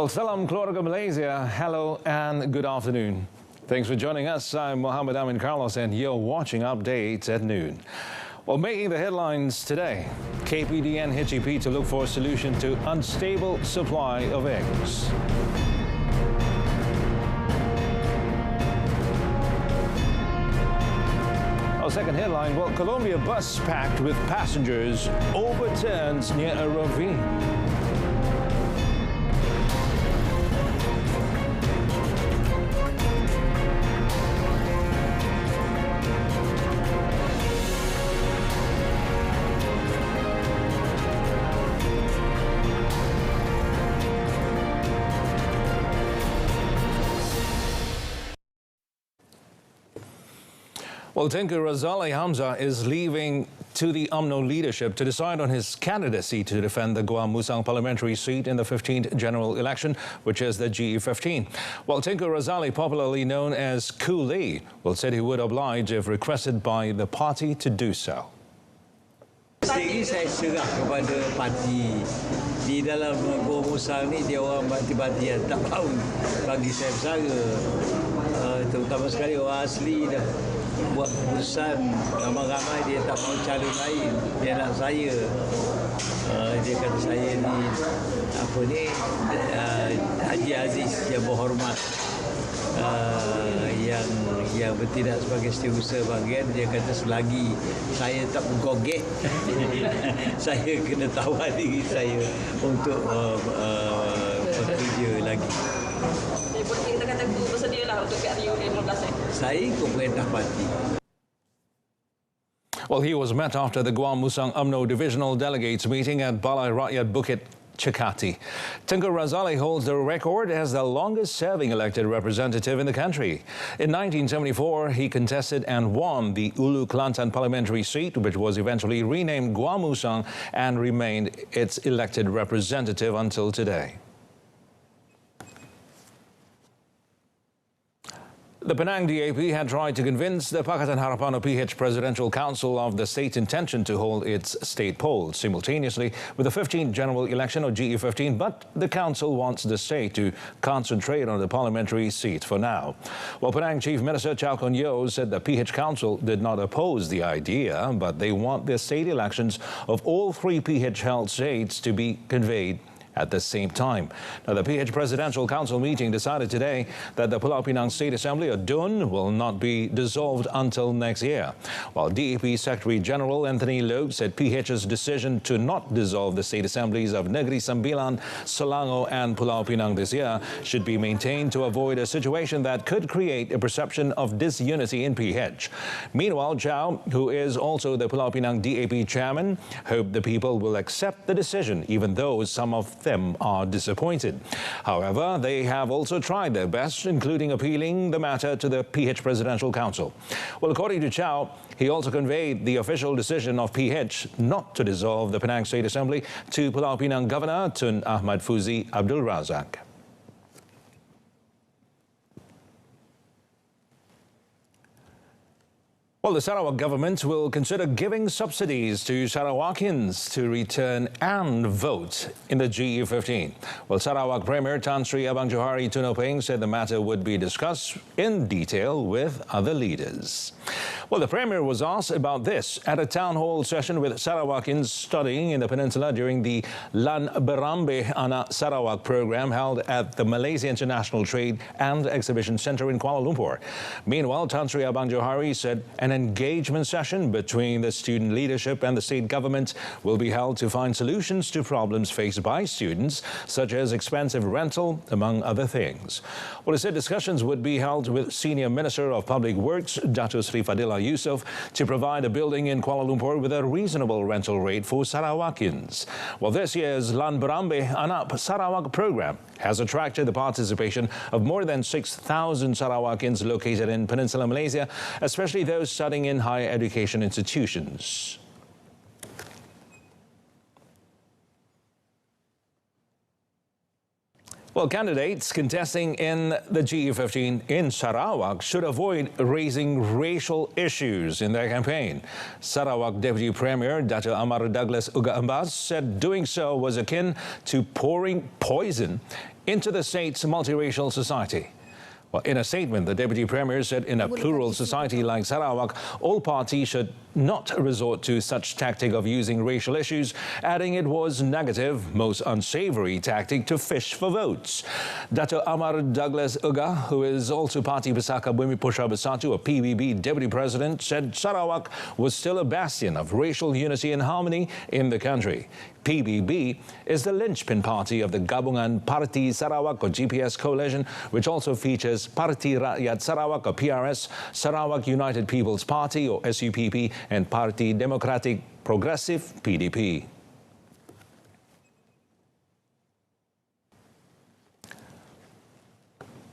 Well, salam keluarga Malaysia. Hello and good afternoon. Thanks for joining us. I'm Mohammed Amin Carlos and you're watching Updates at Noon. Well, making the headlines today, KPD and HEP to look for a solution to unstable supply of eggs. Our second headline, well, Colombia bus packed with passengers overturns near a ravine. Well, Tengku Razali Hamzah is leaving to the UMNO leadership to decide on his candidacy to defend the Gua Musang parliamentary seat in the 15th general election, which is the GE15. Well, Tengku Razali, popularly known as Kuli, said he would oblige if requested by the party to do so. Ini saya serah kepada parti. Di dalam Gua Musang ni dia orang parti-parti yang tak mahu bagi saya bersara. Terutama sekali orang asli dah buat keputusan ramai-ramai dia tak mahu calon lain. Dia nak saya. Dia kata saya ni apa ni Haji Aziz yang berhormat. Yang bertindak sebagai setiausaha bahagian, dia kata selagi saya tak menggogek saya kena tawar diri saya untuk bekerja lagi. Jadi boleh kita kata bersedialah untuk PRU 15 Saya ikut perintah parti. Well, he was met after the Gua Musang UMNO divisional delegates meeting at Balai Rakyat Bukit Cekati. Tengku Razali holds the record as the longest-serving elected representative in the country. In 1974, he contested and won the Ulu Kelantan parliamentary seat, which was eventually renamed Gua Musang and remained its elected representative until today. The Penang DAP had tried to convince the Pakatan Harapan or PH Presidential Council of the state's intention to hold its state polls simultaneously with the 15th general election or GE15, but the council wants the state to concentrate on the parliamentary seat for now. Well, Penang Chief Minister Chow Kun Yeow said the PH Council did not oppose the idea, but they want the state elections of all three PH-held states to be conveyed at the same time. Now, the PH Presidential Council meeting decided today that the Pulau Pinang State Assembly, or DUN, will not be dissolved until next year. While DAP Secretary General Anthony Loke said PH's decision to not dissolve the state assemblies of Negeri Sembilan, Selangor and Pulau Pinang this year should be maintained to avoid a situation that could create a perception of disunity in PH. Meanwhile, Chow, who is also the Pulau Pinang DAP chairman, hoped the people will accept the decision, even though some of them are disappointed. However, they have also tried their best, including appealing the matter to the PH Presidential Council. Well, according to Chow, he also conveyed the official decision of PH not to dissolve the Penang State Assembly to Pulau Pinang Governor Tun Ahmad Fuzi Abdul Razak. Well, the Sarawak government will consider giving subsidies to Sarawakians to return and vote in the GE15. Well, Sarawak Premier Tan Sri Abang Johari Tunopeng said the matter would be discussed in detail with other leaders. Well, the Premier was asked about this at a town hall session with Sarawakians studying in the peninsula during the Lan Berambe Anak Sarawak program held at the Malaysia International Trade and Exhibition Centre in Kuala Lumpur. Meanwhile, Tan Sri Abang Johari said an engagement session between the student leadership and the state government will be held to find solutions to problems faced by students, such as expensive rental, among other things. Well, he said discussions would be held with Senior Minister of Public Works, Dato Sri Fadila Yusof, to provide a building in Kuala Lumpur with a reasonable rental rate for Sarawakians. Well, this year's Lan Berambe Anak Sarawak program has attracted the participation of more than 6,000 Sarawakians located in Peninsular Malaysia, especially those studying in higher education institutions. Well, candidates contesting in the GE15 in Sarawak should avoid raising racial issues in their campaign. Sarawak Deputy Premier Dr. Amar Douglas Uga said doing so was akin to pouring poison into the state's multiracial society. Well, in a statement, the Deputy Premier said in a plural society like Sarawak, all parties should not resort to such tactic of using racial issues, adding it was negative, most unsavory tactic to fish for votes. Dr. Amar Douglas Uga, who is also Parti Besaka Bumi Putra Bersatu, a PBB Deputy President, said Sarawak was still a bastion of racial unity and harmony in the country. PBB is the linchpin party of the Gabungan Parti Sarawak or GPS coalition, which also features Parti Rakyat Sarawak or PRS, Sarawak United People's Party or SUPP, and Parti Democratic Progressive PDP.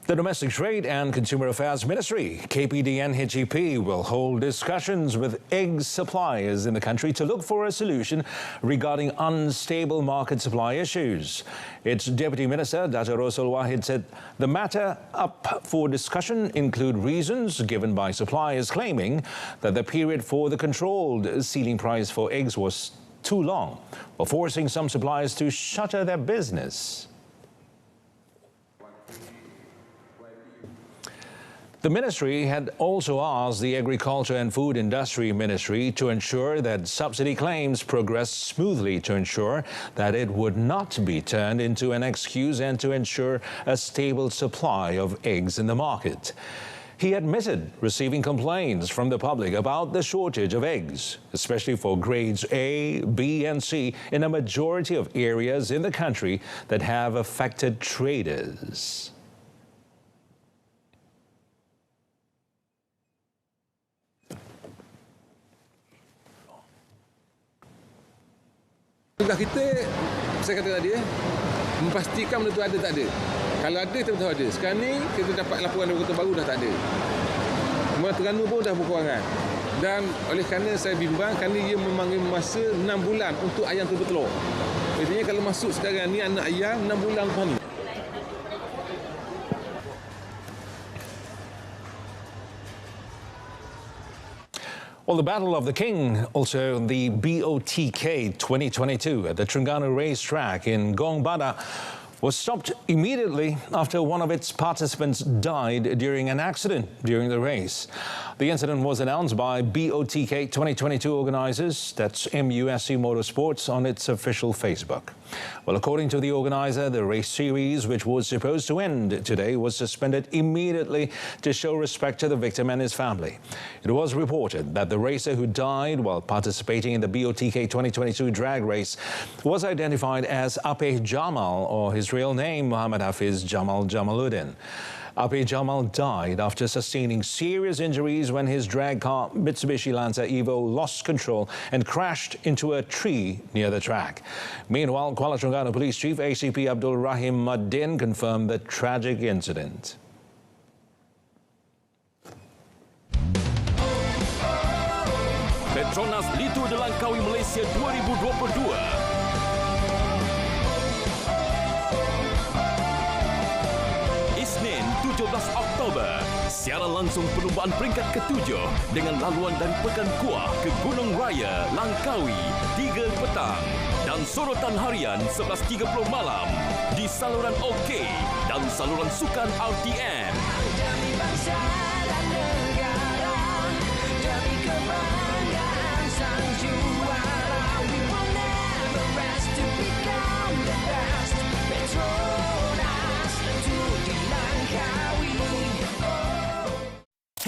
The Domestic Trade and Consumer Affairs Ministry, KPDNHEP, will hold discussions with egg suppliers in the country to look for a solution regarding unstable market supply issues. Its Deputy Minister, Dr. Rosul Wahid, said the matter up for discussion include reasons given by suppliers claiming that the period for the controlled ceiling price for eggs was too long, while forcing some suppliers to shutter their business. The ministry had also asked the Agriculture and Food Industry Ministry to ensure that subsidy claims progress smoothly to ensure that it would not be turned into an excuse and to ensure a stable supply of eggs in the market. He admitted receiving complaints from the public about the shortage of eggs, especially for grades A, B and C in a majority of areas in the country that have affected traders. Tugas kita, saya kata tadi, memastikan benda tu ada tak ada. Kalau ada, kita tahu ada. Sekarang ni, kita dapat laporan dari kota baru dah tak ada. Kemudian Terengganu pun dah berkurangan. Dan oleh kerana saya bimbang, kerana ia memanggil masa 6 bulan untuk ayam tu bertelur. Artinya kalau masuk sekarang ni anak ayam 6 bulan lepas ni. Well, the Battle of the King, also the BOTK 2022 at the Terengganu racetrack in Gongbada, was stopped immediately after one of its participants died during an accident during the race. The incident was announced by BOTK 2022 organisers, that's MUSC Motorsports, on its official Facebook. Well, according to the organiser, the race series, which was supposed to end today, was suspended immediately to show respect to the victim and his family. It was reported that the racer who died while participating in the BOTK 2022 drag race was identified as Apeh Jamal, or his real name, Muhammad Hafiz Jamal Jamaluddin. Apeh Jamal died after sustaining serious injuries when his drag car Mitsubishi Lancer Evo lost control and crashed into a tree near the track. Meanwhile, Kuala Terengganu Police Chief ACP Abdul Rahim Madin confirmed the tragic incident. Petronas Litur de Langkawi Malaysia 2022. Isnin 17 Oktober, siaran langsung perlumbaan peringkat ke-7 dengan laluan dari Pekan Kuah ke Gunung Raya, Langkawi, 3 petang dan sorotan harian 11.30 malam di saluran OK dan saluran sukan RTM. Demi bangsa dan negara, demi kebanggaan sang juara, we will never rest to become the best. Petronas Litur di Langkawi.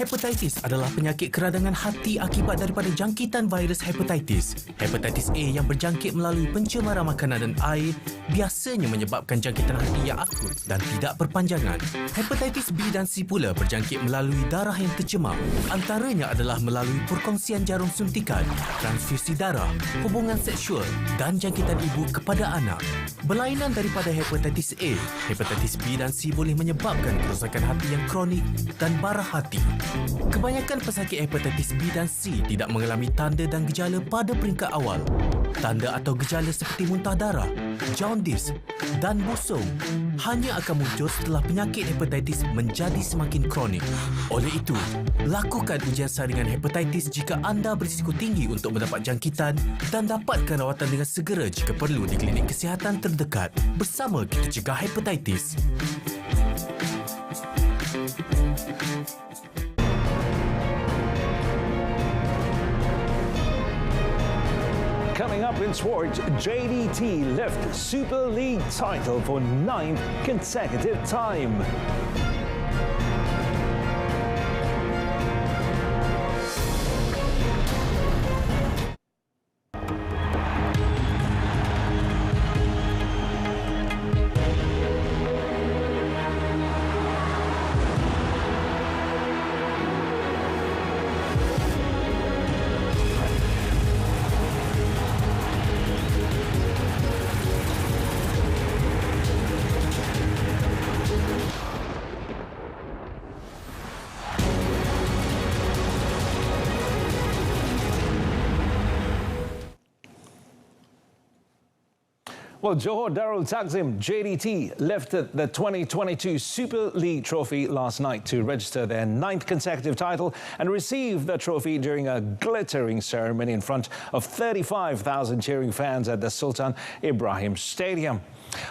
Hepatitis adalah penyakit keradangan hati akibat daripada jangkitan virus hepatitis. Hepatitis A yang berjangkit melalui pencemaran makanan dan air biasanya menyebabkan jangkitan hati yang akut dan tidak berpanjangan. Hepatitis B dan C pula berjangkit melalui darah yang tercemar. Antaranya adalah melalui perkongsian jarum suntikan, transfusi darah, hubungan seksual dan jangkitan ibu kepada anak. Berlainan daripada hepatitis A, hepatitis B dan C boleh menyebabkan kerosakan hati yang kronik dan bara hati. Kebanyakan pesakit hepatitis B dan C tidak mengalami tanda dan gejala pada peringkat awal. Tanda atau gejala seperti muntah darah, jaundice dan busung hanya akan muncul setelah penyakit hepatitis menjadi semakin kronik. Oleh itu, lakukan ujian saringan hepatitis jika anda berisiko tinggi untuk mendapat jangkitan dan dapatkan rawatan dengan segera jika perlu di klinik kesihatan terdekat. Bersama kita cegah hepatitis. Coming up in sports, JDT lift Super League title for 9th consecutive time. Well, Johor Darul Takzim JDT lifted the 2022 Super League trophy last night to register their 9th consecutive title and receive the trophy during a glittering ceremony in front of 35,000 cheering fans at the Sultan Ibrahim Stadium.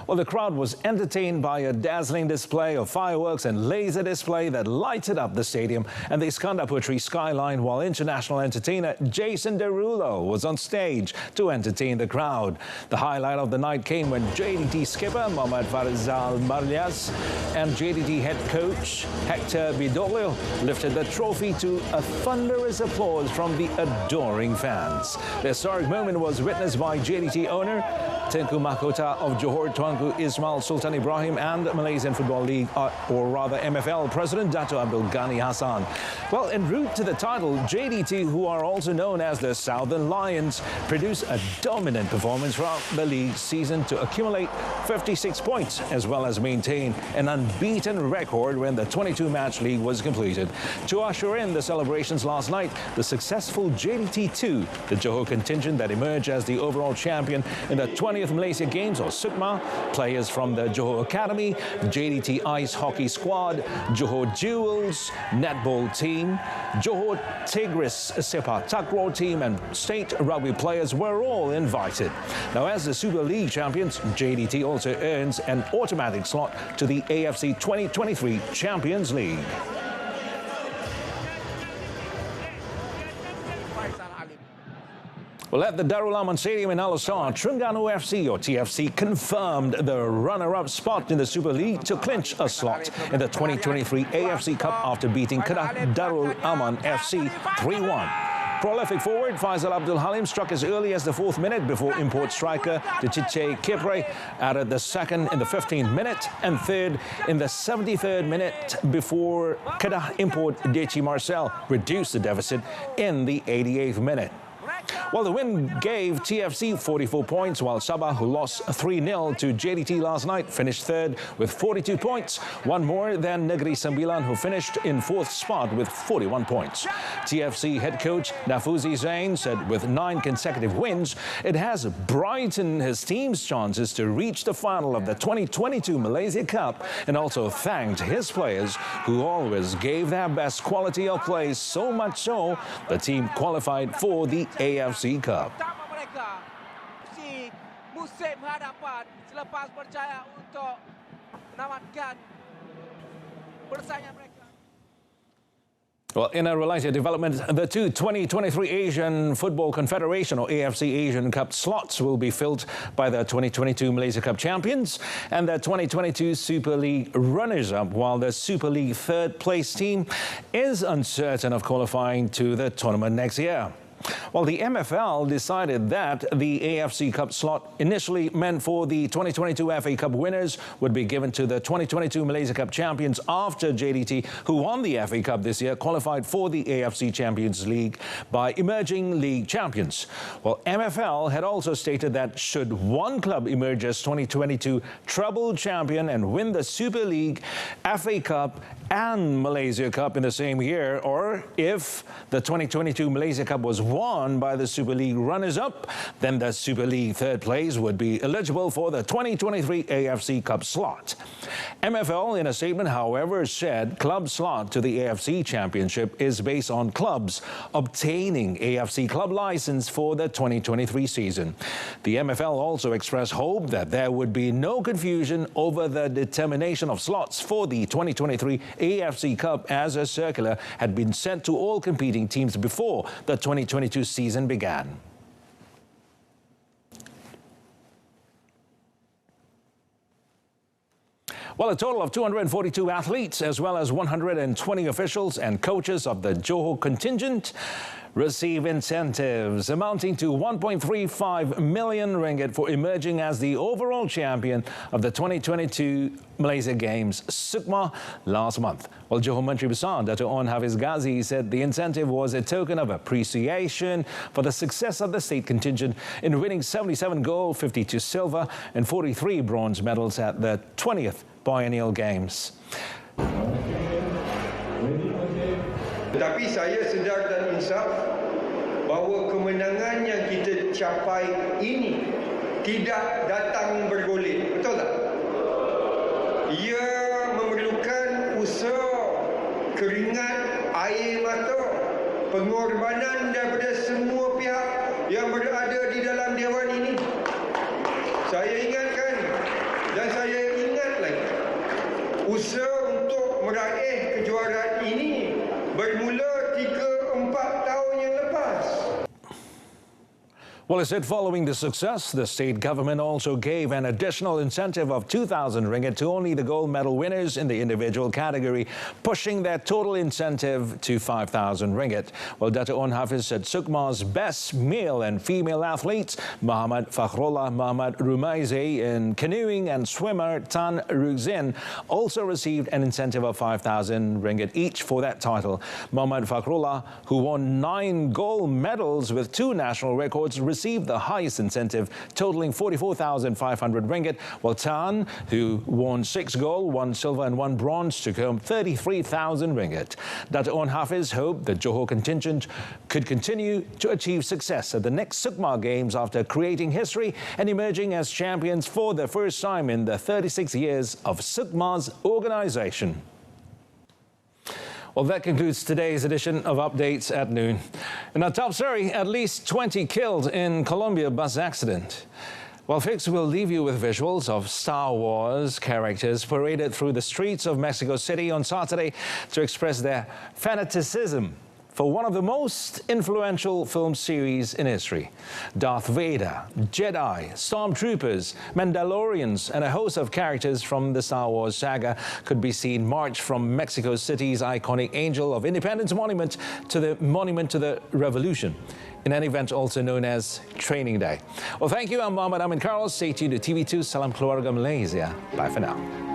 Well, the crowd was entertained by a dazzling display of fireworks and laser display that lighted up the stadium and the Iskandar Putri skyline, while international entertainer Jason Derulo was on stage to entertain the crowd. The highlight of the night came when JDT skipper Mohammad Farizal Marlias and JDT head coach Hector Bidoglio lifted the trophy to a thunderous applause from the adoring fans. The historic moment was witnessed by JDT owner Tengku Mahkota of Johor Tuanku Ismail Sultan Ibrahim and Malaysian Football League, or rather MFL, President Dato Abdul Ghani Hassan. Well, en route to the title, JDT, who are also known as the Southern Lions, produced a dominant performance throughout the league season to accumulate 56 points, as well as maintain an unbeaten record when the 22-match league was completed. To usher in the celebrations last night, the successful JDT2, the Johor contingent that emerged as the overall champion in the 20th Malaysia Games, or SUKMA, players from the Johor Academy, JDT Ice Hockey Squad, Johor Jewels Netball Team, Johor Tigris Sepak Takraw Team and state rugby players were all invited. Now, as the Super League champions, JDT also earns an automatic slot to the AFC 2023 Champions League. Well, at the Darul Aman Stadium in Al-Asar, Terengganu FC, or TFC, confirmed the runner-up spot in the Super League to clinch a slot in the 2023 AFC Cup after beating Kedah Darul Aman FC 3-1. Prolific forward Faisal Abdul Halim struck as early as the 4th minute before import striker Tichiche Kipre added the 2nd in the 15th minute and 3rd in the 73rd minute before Kedah import Deci Marcel reduced the deficit in the 88th minute. Well, the win gave TFC 44 points, while Sabah, who lost 3-0 to JDT last night, finished 3rd with 42 points, one more than Negeri Sembilan, who finished in 4th spot with 41 points. TFC head coach Nafuzi Zain said with 9 consecutive wins, it has brightened his team's chances to reach the final of the 2022 Malaysia Cup, and also thanked his players who always gave their best quality of play, so much so the team qualified for the AFC Cup. Musim hadapan selepas berjaya untuk menamatkan bersaingnya mereka. Well, in a related development, the two 2023 Asian Football Confederation, or AFC Asian Cup slots will be filled by the 2022 Malaysia Cup champions and the 2022 Super League runners-up, while the Super League third-place team is uncertain of qualifying to the tournament next year. Well, the MFL decided that the AFC Cup slot initially meant for the 2022 FA Cup winners would be given to the 2022 Malaysia Cup champions after JDT, who won the FA Cup this year, qualified for the AFC Champions League by emerging league champions. Well, MFL had also stated that should one club emerge as 2022 treble champion and win the Super League, FA Cup and Malaysia Cup in the same year, or if the 2022 Malaysia Cup was won by the Super League runners-up, then the Super League third place would be eligible for the 2023 AFC Cup slot. MFL, in a statement, however, said club slot to the AFC Championship is based on clubs obtaining AFC club license for the 2023 season. The MFL also expressed hope that there would be no confusion over the determination of slots for the 2023 AFC Cup, as a circular had been sent to all competing teams before the 2022 season began. Well, a total of 242 athletes, as well as 120 officials and coaches of the Johor contingent, receive incentives amounting to 1.35 million ringgit for emerging as the overall champion of the 2022 Malaysia Games, SUKMA, last month. Well, Johor Menteri Besar Dato' Onn Hafiz Ghazi said the incentive was a token of appreciation for the success of the state contingent in winning 77 gold, 52 silver and 43 bronze medals at the 20th Biennial Games. Tetapi saya sedar dan insaf bahawa kemenangan yang kita capai ini tidak datang bergolek. Betul tak? Ia memerlukan usaha, keringat, air mata, pengorbanan daripada semua pihak yang berada di dalam dewan ini. Saya ingatkan dan saya ingat lagi, usaha untuk meraih kejuaraan ini bermula 3-4 tahun yang lepas. Well, it said following the success, the state government also gave an additional incentive of 2,000 ringgit to only the gold medal winners in the individual category, pushing their total incentive to 5,000 ringgit. Well, Dato' Onn Hafiz said SUKMA's best male and female athletes, Muhammad Fakhrullah Muhammad Rumaize in canoeing and swimmer Tan Ruzin, also received an incentive of 5,000 ringgit each for that title. Muhammad Fakhrullah, who won 9 gold medals with 2 national records, received the highest incentive, totaling 44,500 ringgit, while Tan, who won 6 gold, 1 silver and 1 bronze, took home 33,000 ringgit. Dato' Onn Hafiz hoped the Johor contingent could continue to achieve success at the next SUKMA Games after creating history and emerging as champions for the first time in the 36 years of SUKMA's organisation. Well, that concludes today's edition of Updates at Noon. In our top story, at least 20 killed in Colombia bus accident. Well, Fix will leave you with visuals of Star Wars characters paraded through the streets of Mexico City on Saturday to express their fanaticism for one of the most influential film series in history. Darth Vader, Jedi, Stormtroopers, Mandalorians, and a host of characters from the Star Wars saga could be seen march from Mexico City's iconic Angel of Independence Monument to the Monument to the Revolution, in an event also known as Training Day. Well, thank you. I'm Muhammad Amin Carlos. Stay tuned to TV2. Salam Keluarga Malaysia. Bye for now.